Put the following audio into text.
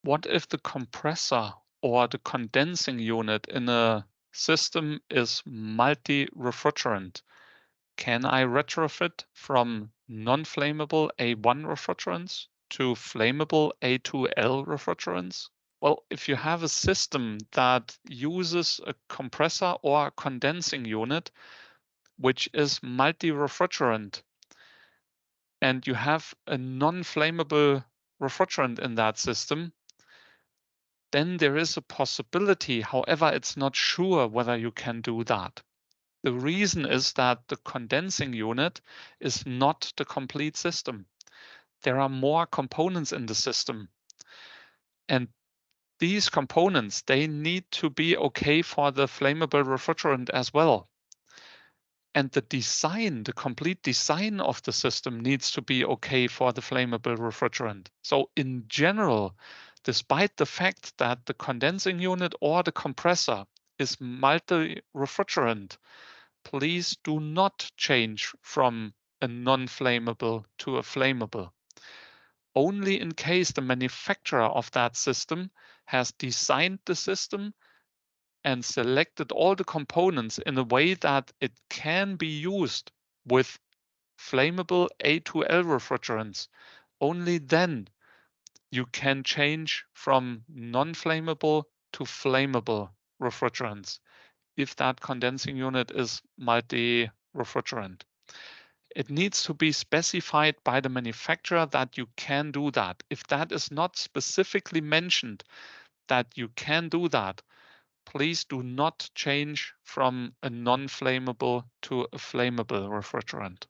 What if the compressor or the condensing unit in a system is multi-refrigerant? Can I retrofit from non-flammable A1 refrigerants to flammable A2L refrigerants? Well, if you have a system that uses a compressor or a condensing unit, which is multi-refrigerant, and you have a non-flammable refrigerant in that system, then there is a possibility. However, it's not sure whether you can do that. The reason is that the condensing unit is not the complete system. There are more components in the system. And these components, they need to be okay for the flammable refrigerant as well. And the design, the complete design of the system needs to be okay for the flammable refrigerant. So in general, despite the fact that the condensing unit or the compressor is multi-refrigerant, please do not change from a non-flammable to a flammable. Only in case the manufacturer of that system has designed the system and selected all the components in a way that it can be used with flammable A2L refrigerants. Only then you can change from non-flammable to flammable refrigerants if that condensing unit is multi-refrigerant. It needs to be specified by the manufacturer that you can do that. If that is not specifically mentioned that you can do that, please do not change from a non-flammable to a flammable refrigerant.